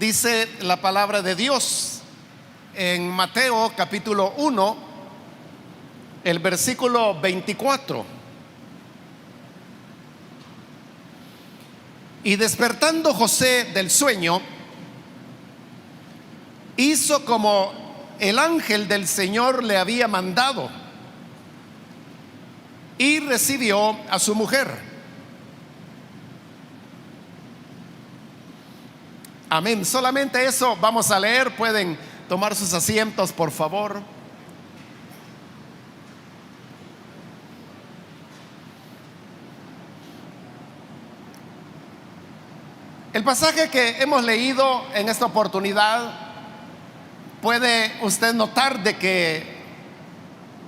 dice la palabra de Dios en Mateo capítulo 1, el versículo 24. Y despertando José del sueño, hizo como el ángel del Señor le había mandado y recibió a su mujer. Amén. Solamente eso vamos a leer. Pueden tomar sus asientos, por favor. El pasaje que hemos leído en esta oportunidad, puede usted notar de que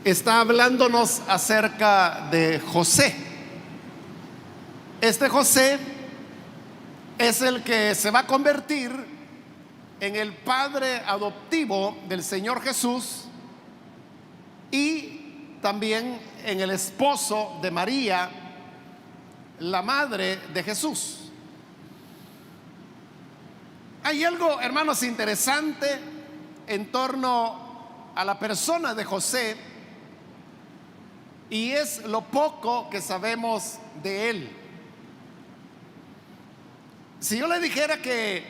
está hablándonos acerca de José. Este José es el que se va a convertir en el padre adoptivo del Señor Jesús y también en el esposo de María, la madre de Jesús. Hay algo, hermanos, interesante en torno a la persona de José, y es lo poco que sabemos de él. Si yo le dijera que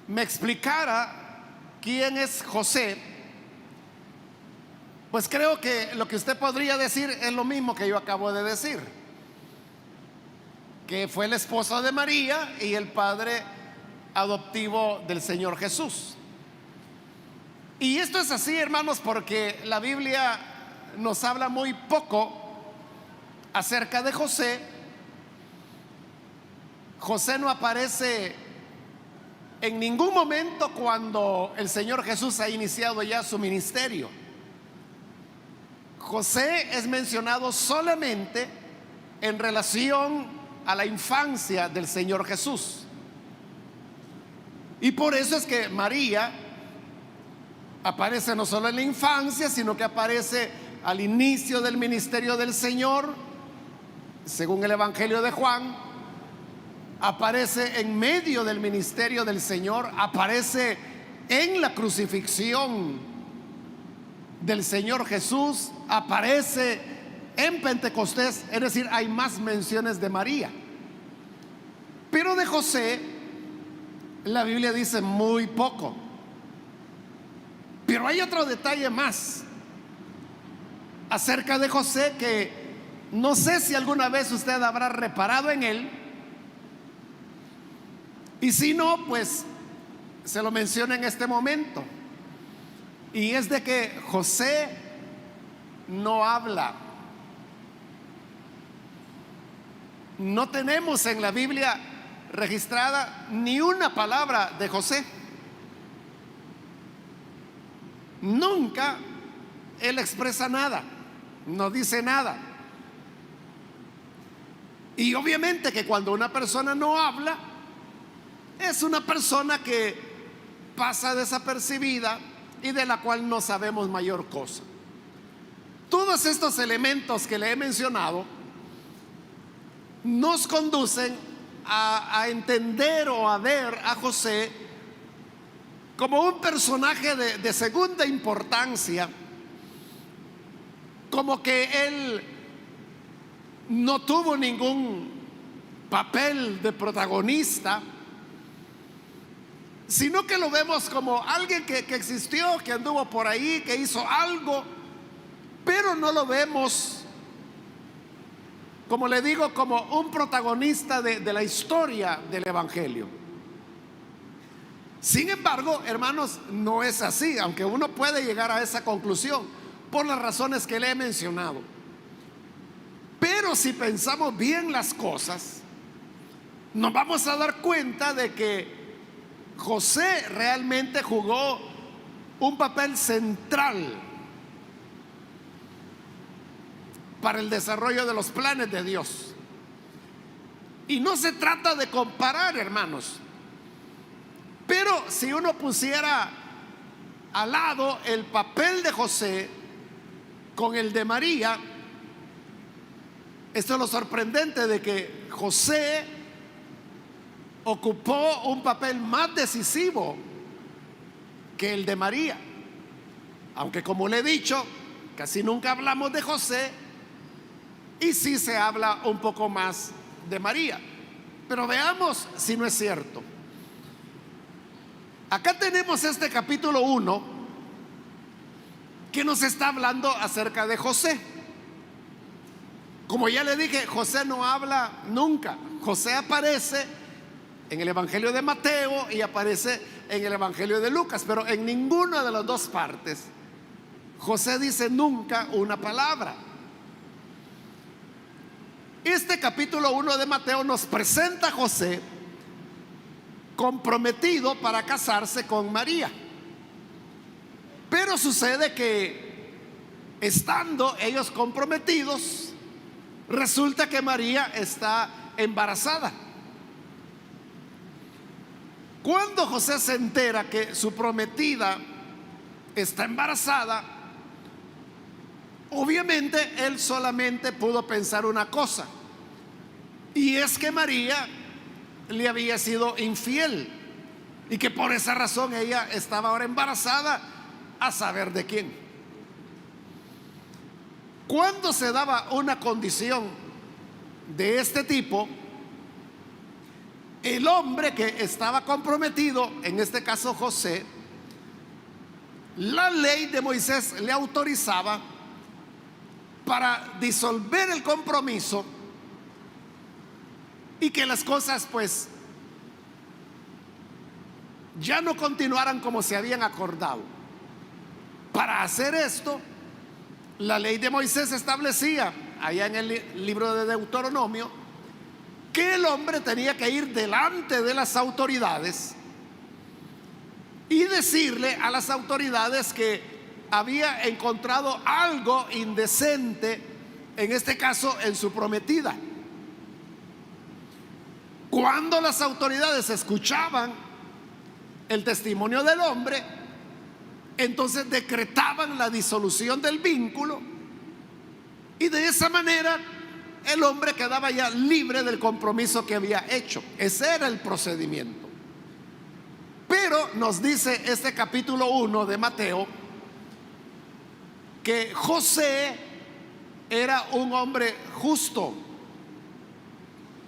me explicara quién es José, pues creo que lo que usted podría decir es lo mismo que yo acabo de decir, que fue el esposo de María y el padre adoptivo del Señor Jesús. Y esto es así, hermanos, porque la Biblia nos habla muy poco acerca de José. José no aparece en ningún momento cuando el Señor Jesús ha iniciado ya su ministerio. José es mencionado solamente en relación a la infancia del Señor Jesús. Y por eso es que María aparece no solo en la infancia, sino que aparece al inicio del ministerio del Señor, según el Evangelio de Juan. Aparece en medio del ministerio del Señor, aparece en la crucifixión del Señor Jesús, aparece en Pentecostés. Es decir, hay más menciones de María, pero de José la Biblia dice muy poco. Pero hay otro detalle más acerca de José que no sé si alguna vez usted habrá reparado en él, y si no, pues se lo menciono en este momento. Y es de que José no habla. No tenemos en la Biblia registrada ni una palabra de José. Nunca él expresa nada, no dice nada. Y obviamente que cuando una persona no habla, es una persona que pasa desapercibida y de la cual no sabemos mayor cosa. Todos estos elementos que le he mencionado nos conducen a entender o a ver a José como un personaje de segunda importancia, como que él no tuvo ningún papel de protagonista, sino que lo vemos como alguien que existió, que anduvo por ahí, que hizo algo, pero no lo vemos, como le digo, como un protagonista de la historia del Evangelio. Sin embargo, hermanos, no es así, aunque uno puede llegar a esa conclusión por las razones que le he mencionado. Pero si pensamos bien las cosas, nos vamos a dar cuenta de que José realmente jugó un papel central para el desarrollo de los planes de Dios. Y no se trata de comparar, hermanos, pero si uno pusiera al lado el papel de José con el de María, esto es lo sorprendente, de que José ocupó un papel más decisivo que el de María. Aunque, como le he dicho, casi nunca hablamos de José y sí se habla un poco más de María. Pero veamos si no es cierto. Acá tenemos este capítulo 1 que nos está hablando acerca de José. Como ya le dije, José no habla nunca. José aparece en el Evangelio de Mateo y aparece en el Evangelio de Lucas, pero en ninguna de las dos partes José dice nunca una palabra. Este capítulo 1 de Mateo nos presenta a José comprometido para casarse con María. Pero sucede que, estando ellos comprometidos, resulta que María está embarazada. Cuando José se entera que su prometida está embarazada, obviamente él solamente pudo pensar una cosa, y es que María le había sido infiel y que por esa razón ella estaba ahora embarazada, a saber de quién. Cuando se daba una condición de este tipo, el hombre que estaba comprometido, en este caso José, la ley de Moisés le autorizaba para disolver el compromiso y que las cosas pues ya no continuaran como se habían acordado. Para hacer esto, la ley de Moisés establecía, allá en el libro de Deuteronomio, que el hombre tenía que ir delante de las autoridades y decirle a las autoridades que había encontrado algo indecente, en este caso en su prometida. Cuando las autoridades escuchaban el testimonio del hombre, entonces decretaban la disolución del vínculo, y de esa manera el hombre quedaba ya libre del compromiso que había hecho. Ese era el procedimiento. Pero nos dice este capítulo 1 de Mateo que José era un hombre justo,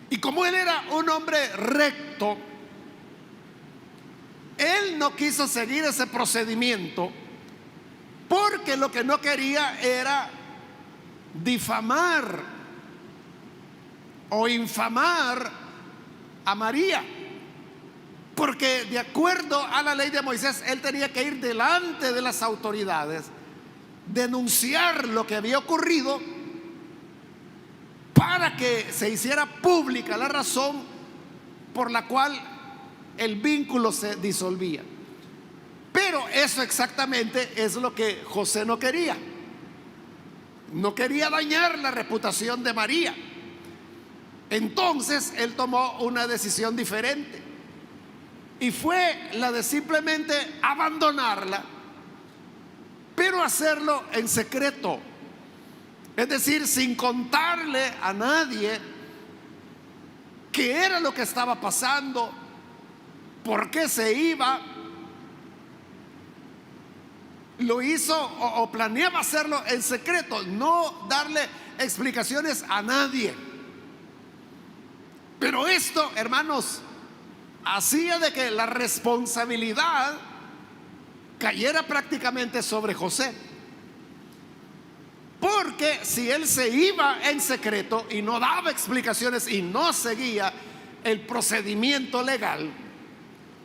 y como él era un hombre recto, él no quiso seguir ese procedimiento, porque lo que no quería era difamar o infamar a María, porque de acuerdo a la ley de Moisés él tenía que ir delante de las autoridades, denunciar lo que había ocurrido para que se hiciera pública la razón por la cual el vínculo se disolvía. Pero eso exactamente es lo que José no quería. No quería dañar la reputación de María. Entonces él tomó una decisión diferente, y fue la de simplemente abandonarla, pero hacerlo en secreto. Es decir, sin contarle a nadie qué era lo que estaba pasando, por qué se iba. Lo hizo o planeaba hacerlo en secreto, no darle explicaciones a nadie. Pero esto, hermanos, hacía de que la responsabilidad cayera prácticamente sobre José. Porque si él se iba en secreto y no daba explicaciones y no seguía el procedimiento legal,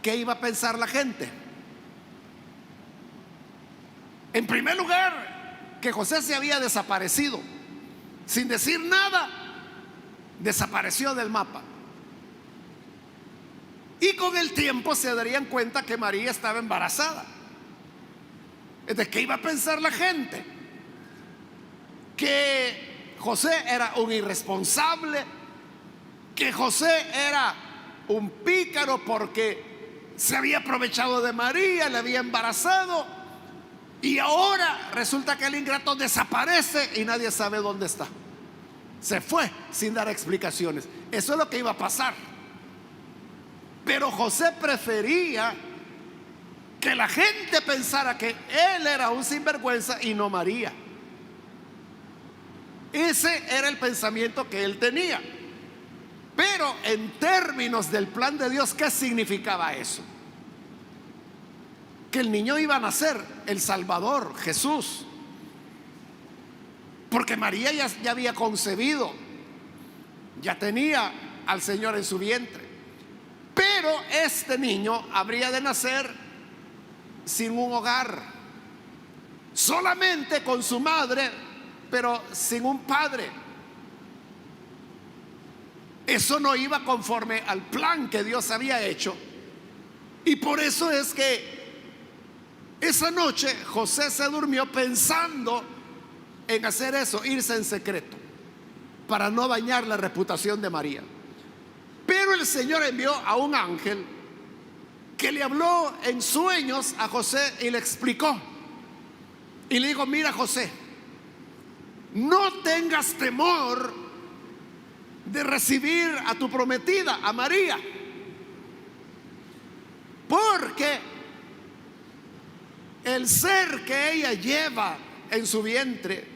¿qué iba a pensar la gente? En primer lugar, que José se había desaparecido sin decir nada. Desapareció del mapa. Y con el tiempo se darían cuenta que María estaba embarazada. ¿De qué iba a pensar la gente? Que José era un irresponsable, que José era un pícaro porque se había aprovechado de María, le había embarazado, y ahora resulta que el ingrato desaparece y nadie sabe dónde está. Se fue sin dar explicaciones. Eso es lo que iba a pasar. Pero José prefería que la gente pensara que él era un sinvergüenza y no María. Ese era el pensamiento que él tenía. Pero en términos del plan de Dios, ¿qué significaba eso? Que el niño iba a nacer, el Salvador, Jesús. Porque María ya había concebido, ya tenía al Señor en su vientre. Pero este niño habría de nacer sin un hogar, solamente con su madre, pero sin un padre. Eso no iba conforme al plan que Dios había hecho. Y por eso es que esa noche José se durmió pensando en hacer eso, irse en secreto, para no dañar la reputación de María. Pero el Señor envió a un ángel que le habló en sueños a José y le explicó. Y le dijo: mira, José, no tengas temor de recibir a tu prometida, a María, porque el ser que ella lleva en su vientre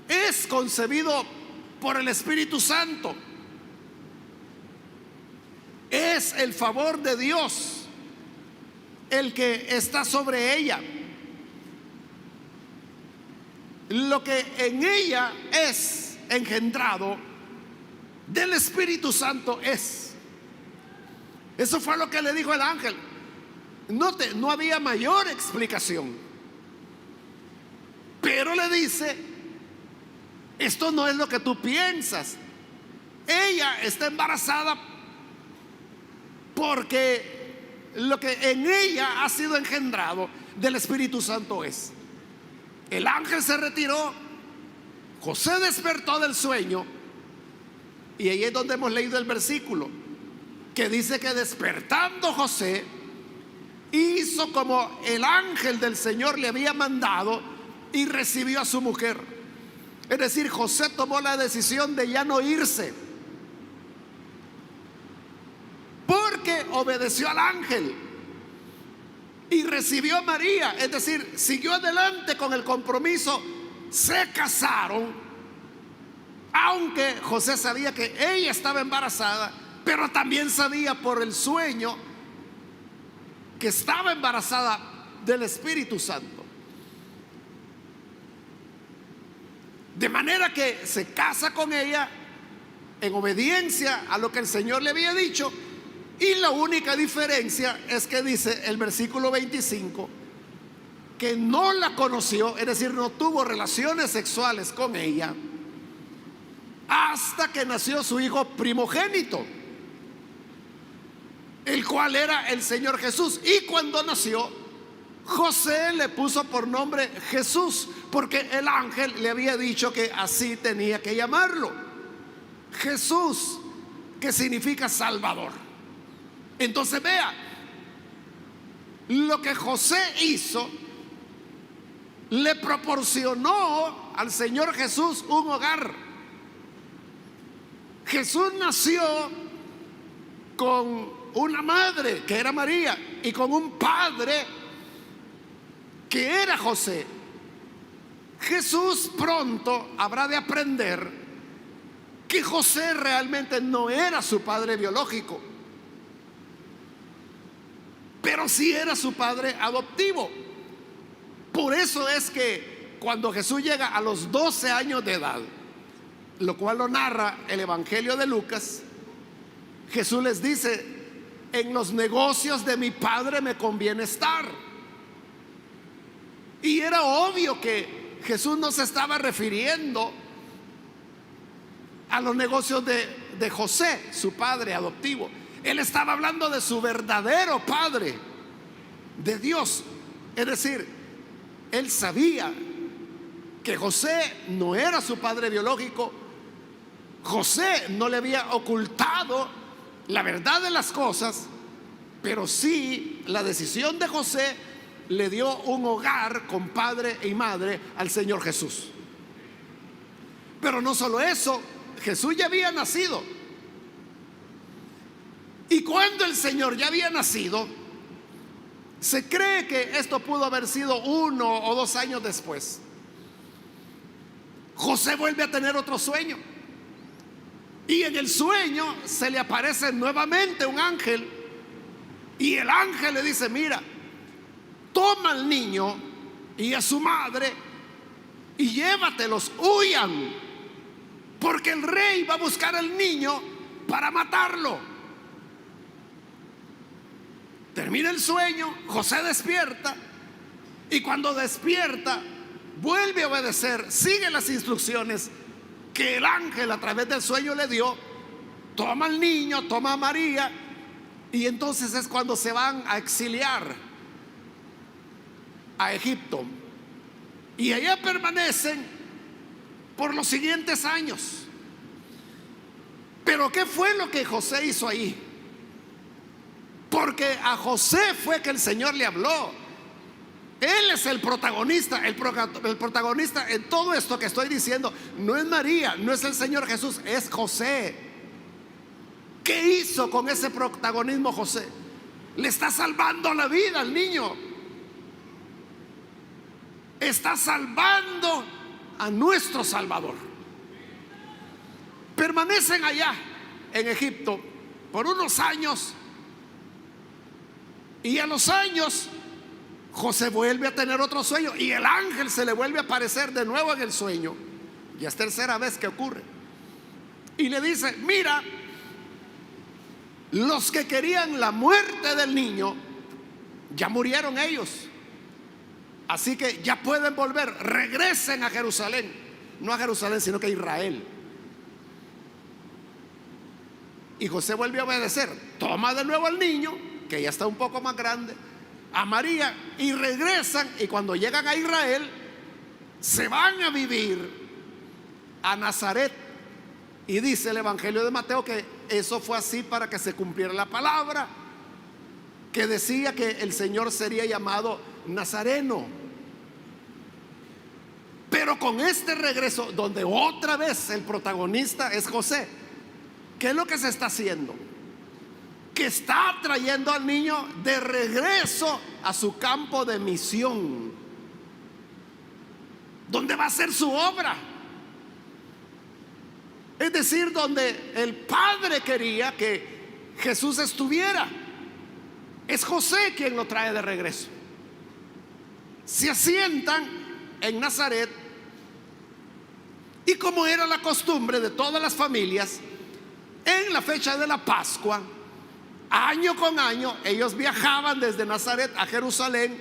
es concebido por el Espíritu Santo. Es el favor de Dios el que está sobre ella. Lo que en ella es engendrado del Espíritu Santo es. Eso fue lo que le dijo el ángel. Note, no había mayor explicación. Pero le dice: esto no es lo que tú piensas. Ella está embarazada porque lo que en ella ha sido engendrado del Espíritu Santo es. El ángel se retiró, José despertó del sueño, y ahí es donde hemos leído el versículo que dice que despertando José hizo como el ángel del Señor le había mandado y recibió a su mujer. Es decir, José tomó la decisión de ya no irse, porque obedeció al ángel y recibió a María. Es decir, siguió adelante con el compromiso. Se casaron, aunque José sabía que ella estaba embarazada, pero también sabía por el sueño que estaba embarazada del Espíritu Santo. De manera que se casa con ella en obediencia a lo que el Señor le había dicho. Y la única diferencia es que dice el versículo 25 que no la conoció, es decir, no tuvo relaciones sexuales con ella hasta que nació su hijo primogénito, el cual era el Señor Jesús. Y cuando nació, José le puso por nombre Jesús, porque el ángel le había dicho que así tenía que llamarlo. Jesús, que significa Salvador. Entonces vea, lo que José hizo le proporcionó al Señor Jesús un hogar. Jesús nació con una madre que era María y con un padre que era José. Jesús pronto habrá de aprender que José realmente no era su padre biológico, pero sí era su padre adoptivo. Por eso es que cuando Jesús llega a los 12 años de edad, lo cual lo narra el Evangelio de Lucas, Jesús les dice: en los negocios de mi padre me conviene estar. Y era obvio que Jesús no se estaba refiriendo a los negocios de José, su padre adoptivo. Él estaba hablando de su verdadero padre, de Dios. Es decir, él sabía que José no era su padre biológico. José no le había ocultado la verdad de las cosas, pero sí la decisión de José le dio un hogar con padre y madre al Señor Jesús. Pero no solo eso, Jesús ya había nacido. Y cuando el Señor ya había nacido, se cree que esto pudo haber sido 1 o 2 años después. José vuelve a tener otro sueño. Y en el sueño se le aparece nuevamente un ángel. Y el ángel le dice: mira, toma al niño y a su madre y llévatelos, huyan, porque el rey va a buscar al niño para matarlo. Termina el sueño, José despierta, y cuando despierta vuelve a obedecer, sigue las instrucciones que el ángel a través del sueño le dio. Toma al niño, toma a María, y entonces es cuando se van a exiliar a Egipto, y allá permanecen por los siguientes años. Pero ¿qué fue lo que José hizo ahí? Porque a José fue que el Señor le habló. Él es el protagonista. El protagonista en todo esto que estoy diciendo no es María, no es el Señor Jesús, es José. ¿Qué hizo con ese protagonismo José? Le está salvando la vida al niño. Está salvando a nuestro Salvador. Permanecen allá en Egipto por unos años, y a los años José vuelve a tener otro sueño y el ángel se le vuelve a aparecer de nuevo en el sueño. Ya es tercera vez que ocurre. Y le dice: mira, los que querían la muerte del niño ya murieron ellos, así que ya pueden volver, regresen a Jerusalén. No a Jerusalén, sino que a Israel. Y José vuelve a obedecer, toma de nuevo al niño, que ya está un poco más grande, a María, y regresan. Y cuando llegan a Israel, se van a vivir a Nazaret. Y dice el Evangelio de Mateo que eso fue así para que se cumpliera la palabra que decía que el Señor sería llamado Nazareno. Pero con este regreso, donde otra vez el protagonista es José, ¿qué es lo que se está haciendo? Que está trayendo al niño de regreso a su campo de misión, donde va a ser su obra. Es decir, donde el Padre quería que Jesús estuviera. Es José quien lo trae de regreso. Se asientan en Nazaret, y como era la costumbre de todas las familias, en la fecha de la Pascua, año con año, ellos viajaban desde Nazaret a Jerusalén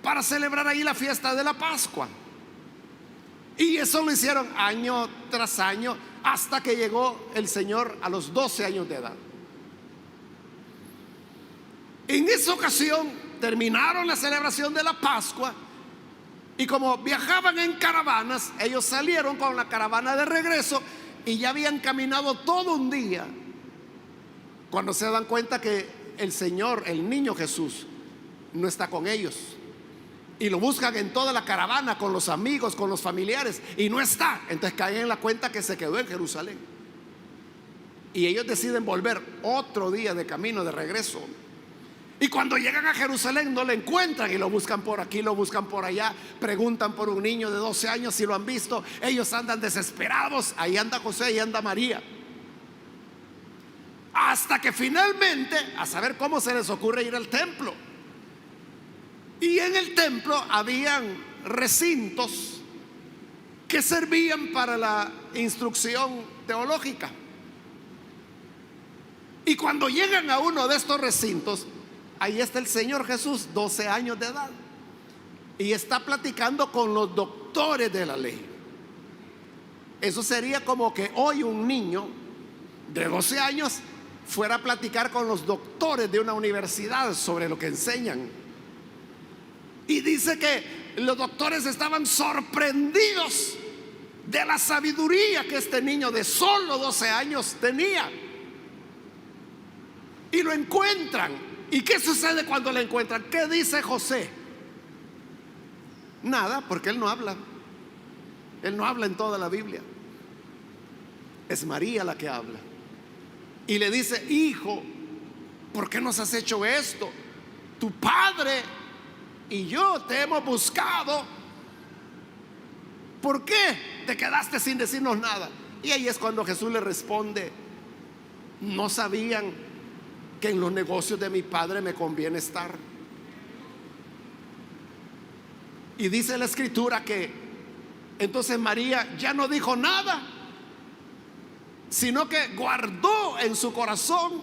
para celebrar ahí la fiesta de la Pascua. Y eso lo hicieron año tras año hasta que llegó el Señor a los 12 años de edad. En esa ocasión terminaron la celebración de la Pascua, y como viajaban en caravanas, ellos salieron con la caravana de regreso y ya habían caminado todo un día cuando se dan cuenta que el Señor, el niño Jesús, no está con ellos. Y lo buscan en toda la caravana, con los amigos, con los familiares, y no está. Entonces caen en la cuenta que se quedó en Jerusalén. Y ellos deciden volver otro día de camino de regreso. Y cuando llegan a Jerusalén no lo encuentran, y lo buscan por aquí, lo buscan por allá. Preguntan por un niño de 12 años si lo han visto. Ellos andan desesperados. Ahí anda José, ahí anda María. Hasta que finalmente, a saber cómo se les ocurre ir al templo. Y en el templo habían recintos que servían para la instrucción teológica. Y cuando llegan a uno de estos recintos, ahí está el Señor Jesús, 12 años de edad, y está platicando con los doctores de la ley. Eso sería como que hoy un niño de 12 años fuera a platicar con los doctores de una universidad sobre lo que enseñan. Y dice que los doctores estaban sorprendidos de la sabiduría que este niño de solo 12 años tenía. Y lo encuentran. ¿Y qué sucede cuando lo encuentran? ¿Qué dice José? Nada, porque él no habla. Él no habla en toda la Biblia. Es María la que habla. Y le dice: hijo, ¿por qué nos has hecho esto? Tu padre y yo te hemos buscado. ¿Por qué te quedaste sin decirnos nada? Y ahí es cuando Jesús le responde: no sabían que en los negocios de mi padre me conviene estar. Y dice la escritura que entonces María ya no dijo nada, sino que guardó en su corazón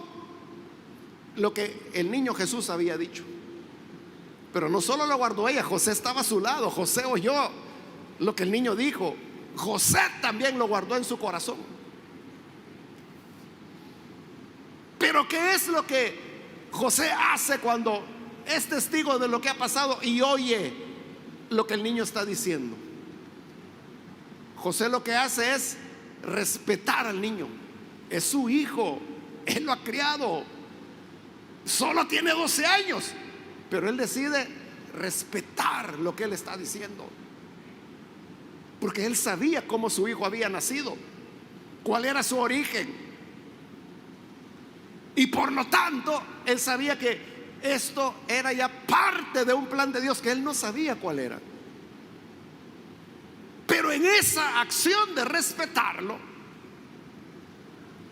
lo que el niño Jesús había dicho. Pero no solo lo guardó ella, José estaba a su lado. José oyó lo que el niño dijo. José también lo guardó en su corazón. Pero ¿qué es lo que José hace cuando es testigo de lo que ha pasado y oye lo que el niño está diciendo? José lo que hace es respetar al niño. Es su hijo, él lo ha criado. Solo tiene 12 años, pero él decide respetar lo que él está diciendo, porque él sabía cómo su hijo había nacido, cuál era su origen, y por lo tanto él sabía que esto era ya parte de un plan de Dios que él no sabía cuál era. Pero en esa acción de respetarlo,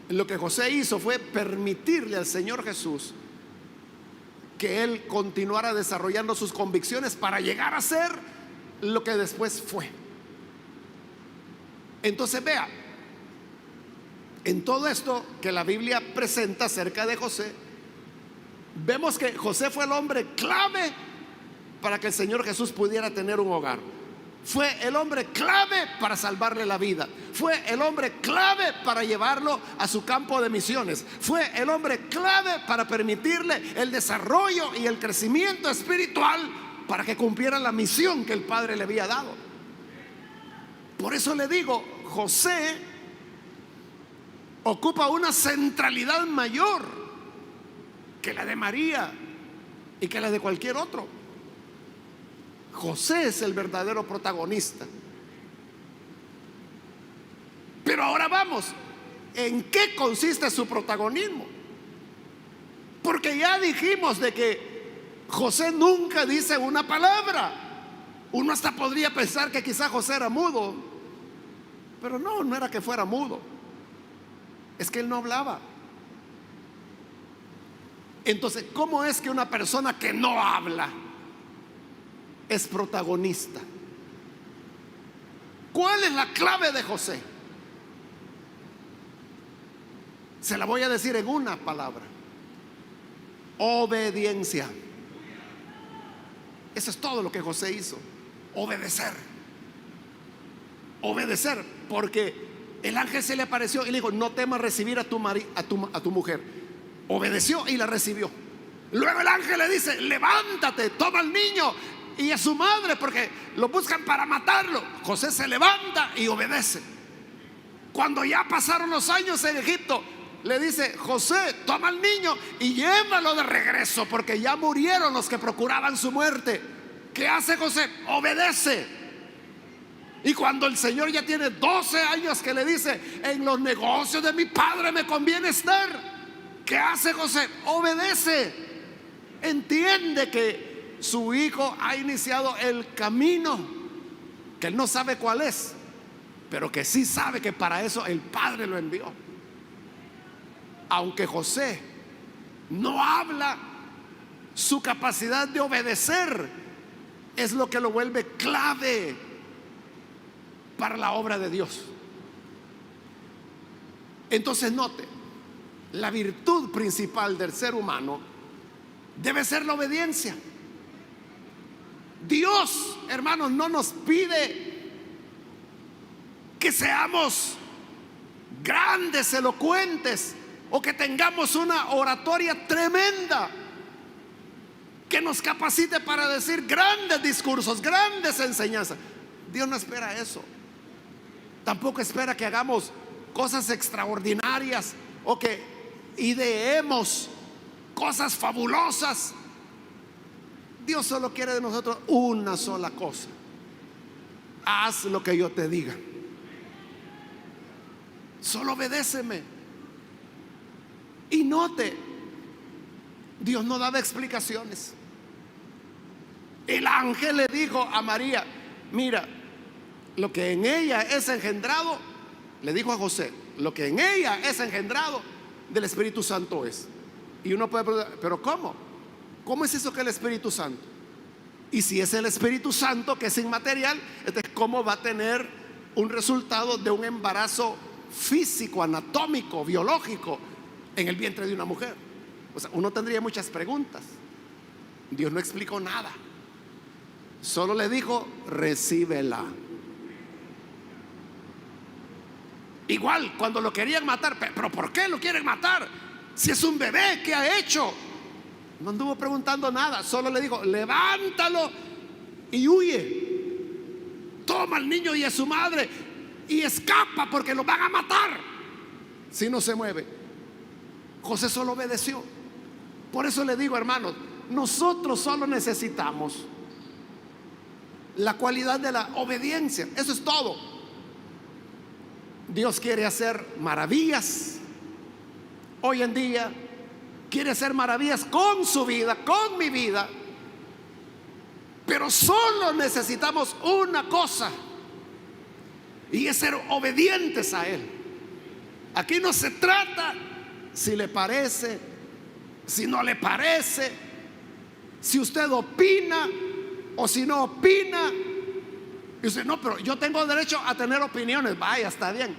lo que José hizo fue permitirle al Señor Jesús que él continuara desarrollando sus convicciones para llegar a ser lo que después fue. Entonces vea, en todo esto que la Biblia presenta acerca de José, vemos que José fue el hombre clave para que el Señor Jesús pudiera tener un hogar. Fue el hombre clave para salvarle la vida. Fue el hombre clave para llevarlo a su campo de misiones. Fue el hombre clave para permitirle el desarrollo y el crecimiento espiritual para que cumpliera la misión que el Padre le había dado. Por eso le digo, José ocupa una centralidad mayor que la de María y que la de cualquier otro. José es el verdadero protagonista. Pero ahora vamos, ¿en qué consiste su protagonismo? Porque ya dijimos de que José nunca dice una palabra. Uno hasta podría pensar que quizá José era mudo, pero no era que fuera mudo, es que él no hablaba. Entonces, ¿cómo es que una persona que no habla es protagonista? ¿Cuál es la clave de José? Se la voy a decir en una palabra: obediencia. Eso es todo lo que José hizo. Obedecer. Obedecer, porque el ángel se le apareció y le dijo: no temas recibir a tu mujer. Obedeció y la recibió. Luego el ángel le dice: levántate, toma al niño y a su madre, porque lo buscan para matarlo. José se levanta y obedece. Cuando ya pasaron los años en Egipto, le dice: José, toma al niño y llévalo de regreso, porque ya murieron los que procuraban su muerte. ¿Qué hace José? Obedece. Y cuando el Señor ya tiene 12 años que le dice: en los negocios de mi padre me conviene estar, ¿qué hace José? Obedece. Entiende que su hijo ha iniciado el camino que él no sabe cuál es, pero que sí sabe que para eso el Padre lo envió. Aunque José no habla, su capacidad de obedecer es lo que lo vuelve clave para la obra de Dios. Entonces note, la virtud principal del ser humano debe ser la obediencia. Dios, hermanos, no nos pide que seamos grandes, elocuentes, o que tengamos una oratoria tremenda que nos capacite para decir grandes discursos, grandes enseñanzas. Dios no espera eso. Tampoco espera que hagamos cosas extraordinarias o que ideemos cosas fabulosas. Dios solo quiere de nosotros una sola cosa: haz lo que yo te diga. Solo obedéceme. Y note, Dios no daba explicaciones. El ángel le dijo a María: mira, lo que en ella es engendrado, le dijo a José, lo que en ella es engendrado del Espíritu Santo es. Y uno puede preguntar: pero ¿cómo? ¿Cómo es eso que el Espíritu Santo? Y si es el Espíritu Santo, que es inmaterial, entonces ¿cómo va a tener un resultado de un embarazo físico, anatómico, biológico en el vientre de una mujer? O sea, uno tendría muchas preguntas. Dios no explicó nada, solo le dijo: recíbela. Igual cuando lo querían matar: pero ¿por qué lo quieren matar? Si es un bebé, ¿qué ha hecho? No anduvo preguntando nada, solo le dijo: levántalo y huye. Toma al niño y a su madre y escapa, porque lo van a matar si no se mueve. José solo obedeció. Por eso le digo, hermanos, nosotros solo necesitamos la cualidad de la obediencia. Eso es todo. Dios quiere hacer maravillas hoy en día, quiere hacer maravillas con su vida, con mi vida, pero solo necesitamos una cosa, y es ser obedientes a Él. Aquí no se trata si le parece, si no le parece, si usted opina o si no opina. Y usted: no, pero yo tengo derecho a tener opiniones. Vaya, está bien,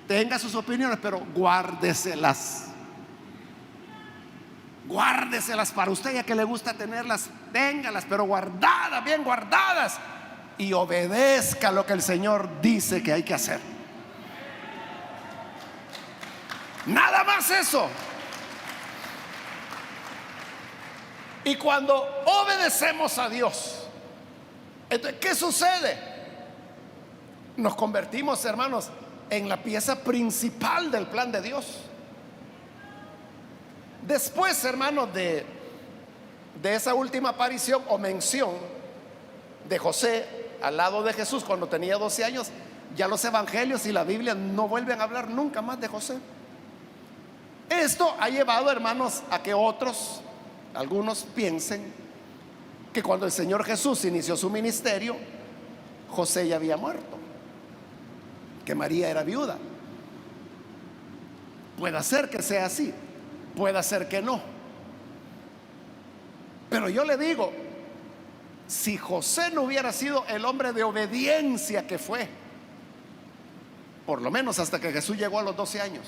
tenga sus opiniones, pero guárdeselas. Guárdeselas para usted, ya que le gusta tenerlas, téngalas, pero guardadas, bien guardadas, y obedezca lo que el Señor dice que hay que hacer. Nada más eso. Y cuando obedecemos a Dios, entonces, ¿qué sucede? Nos convertimos, hermanos, en la pieza principal del plan de Dios. Después, hermanos, de esa última aparición o mención de José al lado de Jesús cuando tenía 12 años, ya los evangelios y la Biblia no vuelven a hablar nunca más de José. Esto ha llevado, hermanos, a que algunos piensen que cuando el Señor Jesús inició su ministerio, José ya había muerto, que María era viuda. Puede ser que sea así, puede ser que no. Pero yo le digo, si José no hubiera sido el hombre de obediencia que fue, por lo menos hasta que Jesús llegó a los 12 años,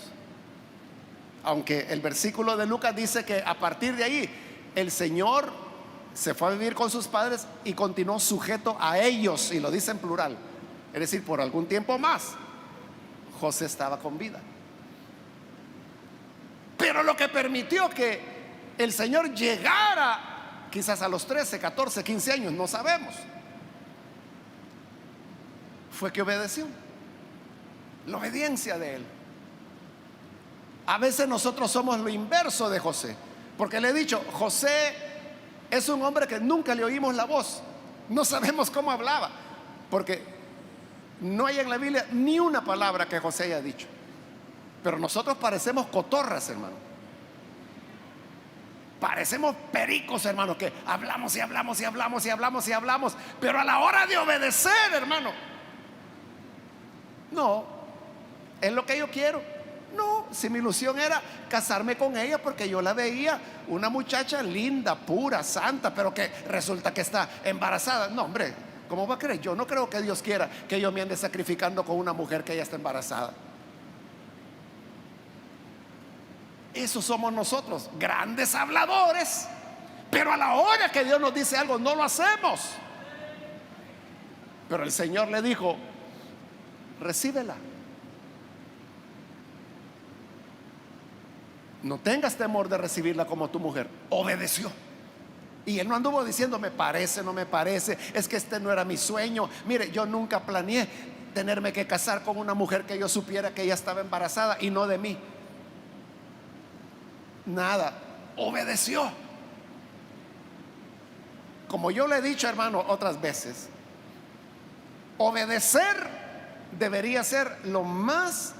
aunque el versículo de Lucas dice que a partir de ahí el Señor se fue a vivir con sus padres y continuó sujeto a ellos, y lo dice en plural, es decir, por algún tiempo más José estaba con vida. Pero lo que permitió que el Señor llegara quizás a los 13, 14, 15 años, no sabemos, fue que obedeció. La obediencia de él. A veces nosotros somos lo inverso de José, porque le he dicho, José es un hombre que nunca le oímos la voz, no sabemos cómo hablaba, porque no hay en la Biblia ni una palabra que José haya dicho. Pero nosotros parecemos cotorras, hermano. Parecemos pericos, hermano, que hablamos y hablamos y hablamos y hablamos y hablamos, pero a la hora de obedecer, hermano, no, es lo que yo quiero. No, si mi ilusión era casarme con ella porque yo la veía una muchacha linda, pura, santa, pero que resulta que está embarazada. No, hombre, ¿cómo va a creer? Yo no creo que Dios quiera que yo me ande sacrificando con una mujer que ya está embarazada. Eso somos nosotros, grandes habladores, pero a la hora que Dios nos dice algo no lo hacemos. Pero el Señor le dijo: recíbela, no tengas temor de recibirla como tu mujer. Obedeció. Y él no anduvo diciendo: me parece, no me parece, es que este no era mi sueño. Mire, yo nunca planeé tenerme que casar con una mujer que yo supiera que ella estaba embarazada y no de mí. Nada, obedeció. Como yo le he dicho, hermano, otras veces, obedecer debería ser lo más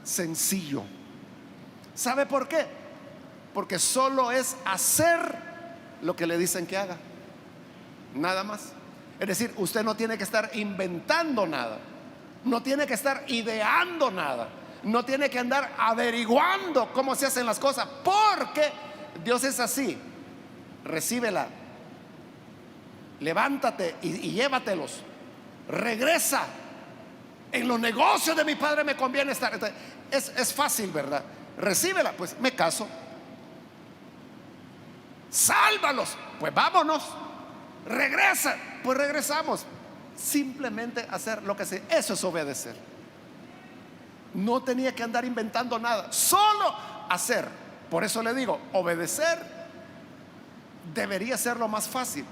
sencillo. ¿Sabe por qué? porque solo es hacer lo que le dicen que haga, nada más. Es decir, usted no tiene que estar inventando nada, no tiene que estar ideando nada, no tiene que andar averiguando cómo se hacen las cosas, porque Dios es así. Recíbela, levántate y llévatelos, regresa. En los negocios de mi padre me conviene estar. Entonces, es fácil, ¿verdad? Recíbela, pues me caso. Sálvalos, pues vámonos. Regresa, pues regresamos. Simplemente hacer lo que sea, eso es obedecer. No tenía que andar inventando nada, solo hacer. Por eso le digo, obedecer debería ser lo más fácil,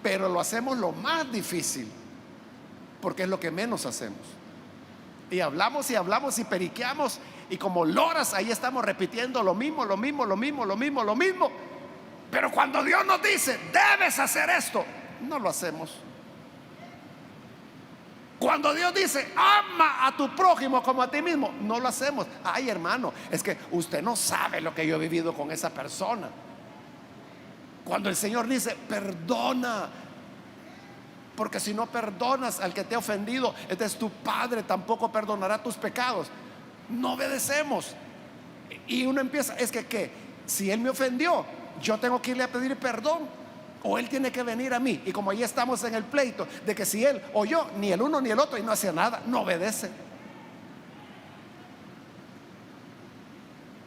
pero lo hacemos lo más difícil, porque es lo que menos hacemos. Y hablamos y hablamos y periqueamos, y como loras ahí estamos repitiendo lo mismo, lo mismo, lo mismo, lo mismo, lo mismo. Pero cuando Dios nos dice, debes hacer esto, no lo hacemos. Cuando Dios dice, ama a tu prójimo como a ti mismo, no lo hacemos. Ay, hermano, es que usted no sabe lo que yo he vivido con esa persona. Cuando el Señor dice, perdona, porque si no perdonas al que te ha ofendido, entonces tu Padre tampoco perdonará tus pecados. No obedecemos. Y uno empieza, es que ¿qué? Si Él me ofendió, yo tengo que irle a pedir perdón, o Él tiene que venir a mí. Y como ahí estamos en el pleito de que si Él o yo, ni el uno ni el otro, y no hacía nada, no obedece.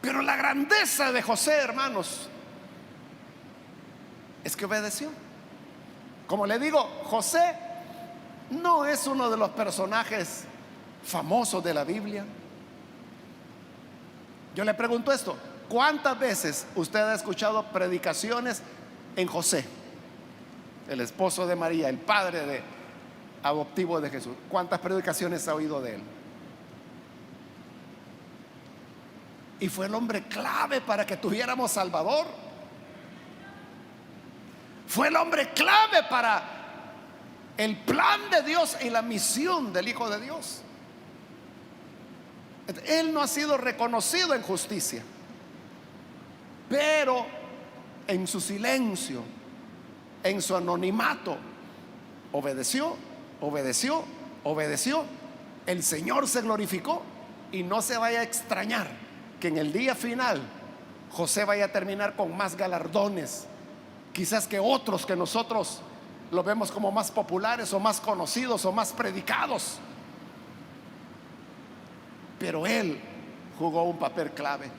Pero la grandeza de José, hermanos, es que obedeció. Como le digo, José no es uno de los personajes famosos de la Biblia. Yo le pregunto esto: ¿cuántas veces usted ha escuchado predicaciones en José, el esposo de María, el padre adoptivo de Jesús? ¿Cuántas predicaciones ha oído de él? Y fue el hombre clave para que tuviéramos Salvador. Fue el hombre clave para el plan de Dios y la misión del Hijo de Dios. Él no ha sido reconocido en justicia, pero en su silencio, en su anonimato, obedeció, obedeció, obedeció. El Señor se glorificó, y no se vaya a extrañar que en el día final José vaya a terminar con más galardones, quizás que otros que nosotros lo vemos como más populares o más conocidos o más predicados. Pero él jugó un papel clave.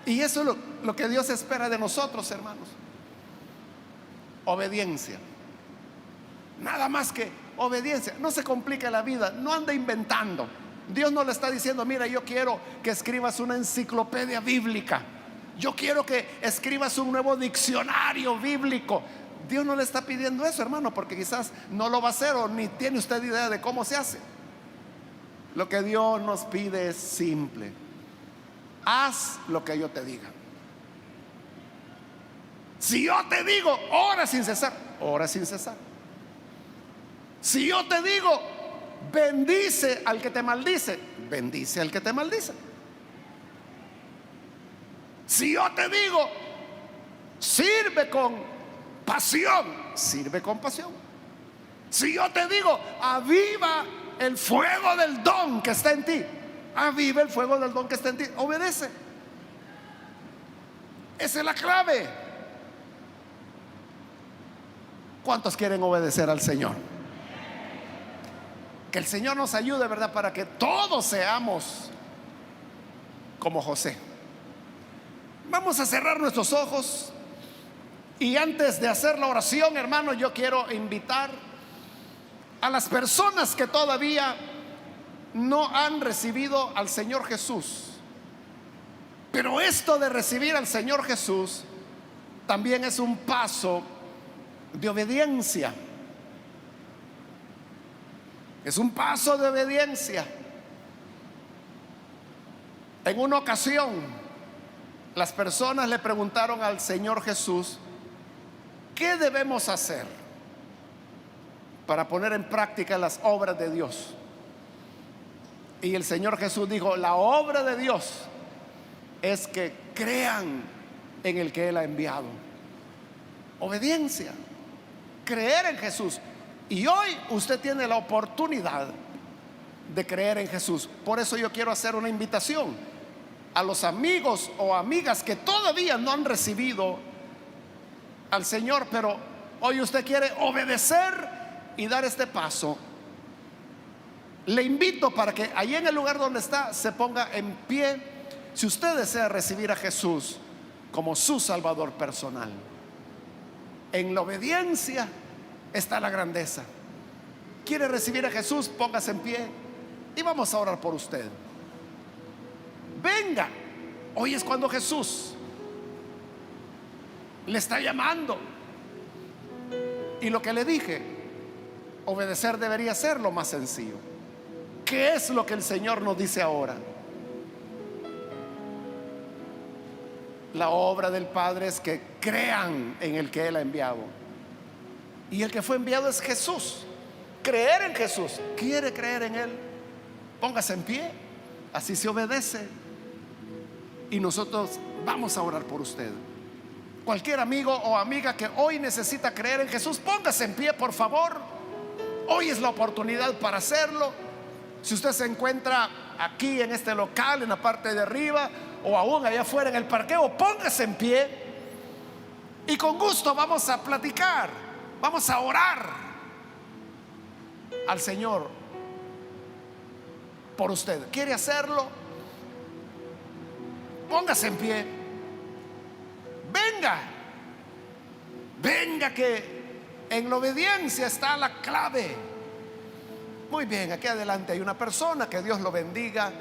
Y eso es lo que Dios espera de nosotros, hermanos. Obediencia. Nada más que obediencia. No se complique la vida, no ande inventando. Dios no le está diciendo, mira, yo quiero que escribas una enciclopedia bíblica, yo quiero que escribas un nuevo diccionario bíblico. Dios no le está pidiendo eso, hermano, porque quizás no lo va a hacer, o ni tiene usted idea de cómo se hace. Lo que Dios nos pide es simple: haz lo que yo te diga. Si yo te digo, ora sin cesar, ora sin cesar. Si yo te digo, bendice al que te maldice, bendice al que te maldice. Si yo te digo, sirve con pasión, sirve con pasión. Si yo te digo, aviva el fuego del don que está en ti, aviva el fuego del don que está en ti, obedece. Esa es la clave. ¿Cuántos quieren obedecer al Señor? Que el Señor nos ayude, ¿verdad?, para que todos seamos como José. Vamos a cerrar nuestros ojos, y antes de hacer la oración, hermano, yo quiero invitar a las personas que todavía no han recibido al Señor Jesús. Pero esto de recibir al Señor Jesús también es un paso de obediencia. Es un paso de obediencia. En una ocasión, las personas le preguntaron al Señor Jesús, ¿qué debemos hacer para poner en práctica las obras de Dios? Y el Señor Jesús dijo, la obra de Dios es que crean en el que Él ha enviado. Obediencia, creer en Jesús. Y hoy usted tiene la oportunidad de creer en Jesús. Por eso yo quiero hacer una invitación a los amigos o amigas que todavía no han recibido al Señor, pero hoy usted quiere obedecer y dar este paso. Le invito para que allí en el lugar donde está se ponga en pie si usted desea recibir a Jesús como su Salvador personal. En la obediencia está la grandeza. ¿Quiere recibir a Jesús? Póngase en pie y vamos a orar por usted. Venga, hoy es cuando Jesús le está llamando. Y lo que le dije, obedecer debería ser lo más sencillo. ¿Qué es lo que el Señor nos dice ahora? La obra del Padre es que crean en el que Él ha enviado. Y el que fue enviado es Jesús. Creer en Jesús. ¿Quiere creer en Él? Póngase en pie. Así se obedece. Y nosotros vamos a orar por usted. Cualquier amigo o amiga que hoy necesita creer en Jesús, póngase en pie, por favor. Hoy es la oportunidad para hacerlo. Si usted se encuentra aquí en este local, en la parte de arriba, o aún allá afuera en el parqueo, póngase en pie y con gusto vamos a platicar, vamos a orar al Señor por usted. ¿Quiere hacerlo? Póngase en pie. Venga, venga, que en la obediencia está la clave. Muy bien, aquí adelante hay una persona, que Dios lo bendiga.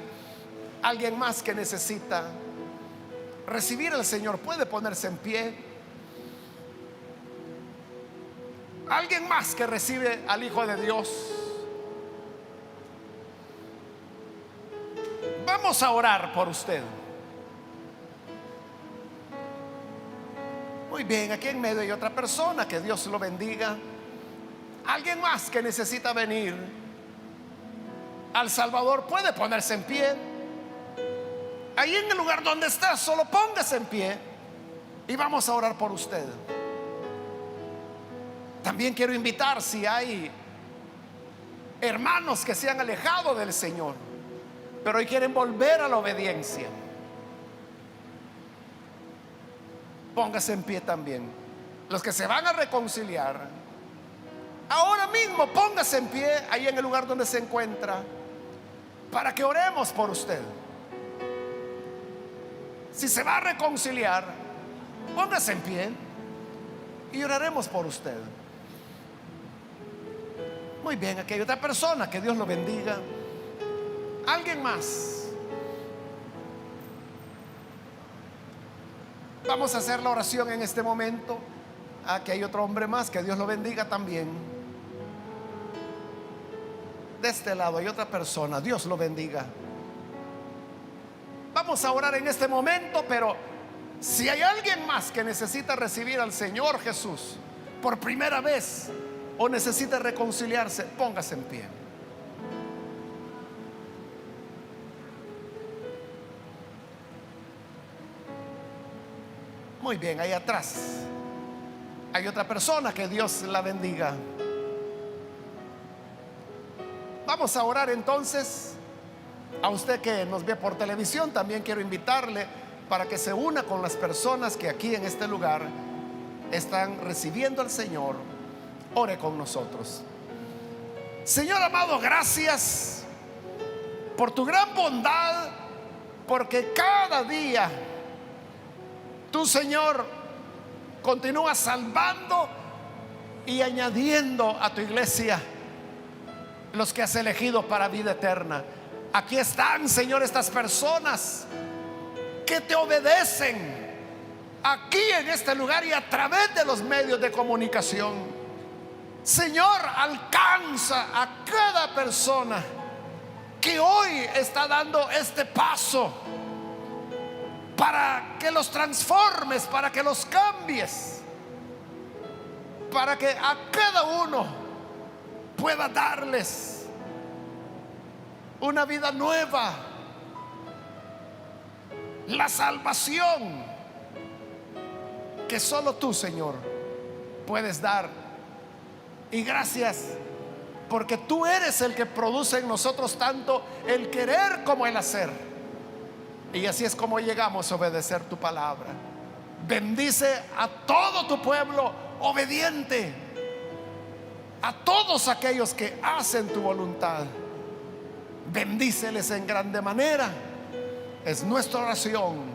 Alguien más que necesita recibir al Señor, puede ponerse en pie. Alguien más que recibe al Hijo de Dios. Vamos a orar por usted. Muy bien, aquí en medio hay otra persona, que Dios lo bendiga. Alguien más que necesita venir al Salvador, puede ponerse en pie. Ahí en el lugar donde está, solo póngase en pie y vamos a orar por usted. También quiero invitar, si hay hermanos que se han alejado del Señor, pero hoy quieren volver a la obediencia, póngase en pie también. Los que se van a reconciliar, ahora mismo póngase en pie ahí en el lugar donde se encuentra, para que oremos por usted. Si se va a reconciliar, póngase en pie y oraremos por usted. Muy bien, aquí hay otra persona, que Dios lo bendiga. Alguien más. Vamos a hacer la oración en este momento. Aquí hay otro hombre más, que Dios lo bendiga también. De este lado hay otra persona, Dios lo bendiga. Vamos a orar en este momento, pero si hay alguien más que necesita recibir al Señor Jesús por primera vez o necesita reconciliarse, póngase en pie. Muy bien, ahí atrás hay otra persona, que Dios la bendiga. Vamos a orar entonces. A usted que nos ve por televisión, también quiero invitarle para que se una con las personas que aquí en este lugar están recibiendo al Señor. Ore con nosotros. Señor amado, gracias por tu gran bondad, porque cada día tú, Señor, continúas salvando y añadiendo a tu iglesia los que has elegido para vida eterna. Aquí están, Señor, estas personas que te obedecen aquí en este lugar y a través de los medios de comunicación. Señor, alcanza a cada persona que hoy está dando este paso, para que los transformes, para que los cambies, para que a cada uno pueda darles una vida nueva, la salvación que solo tú, Señor, puedes dar. Y gracias porque tú eres el que produce en nosotros tanto el querer como el hacer. Y así es como llegamos a obedecer tu palabra. Bendice a todo tu pueblo obediente, a todos aquellos que hacen tu voluntad. Bendíceles en grande manera. Es nuestra oración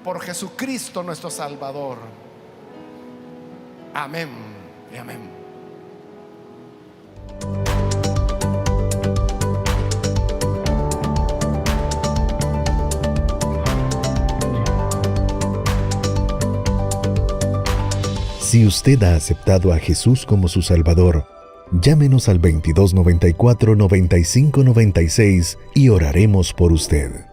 por Jesucristo nuestro Salvador. Amén y amén. Si usted ha aceptado a Jesús como su Salvador, llámenos al 2294-9596 y oraremos por usted.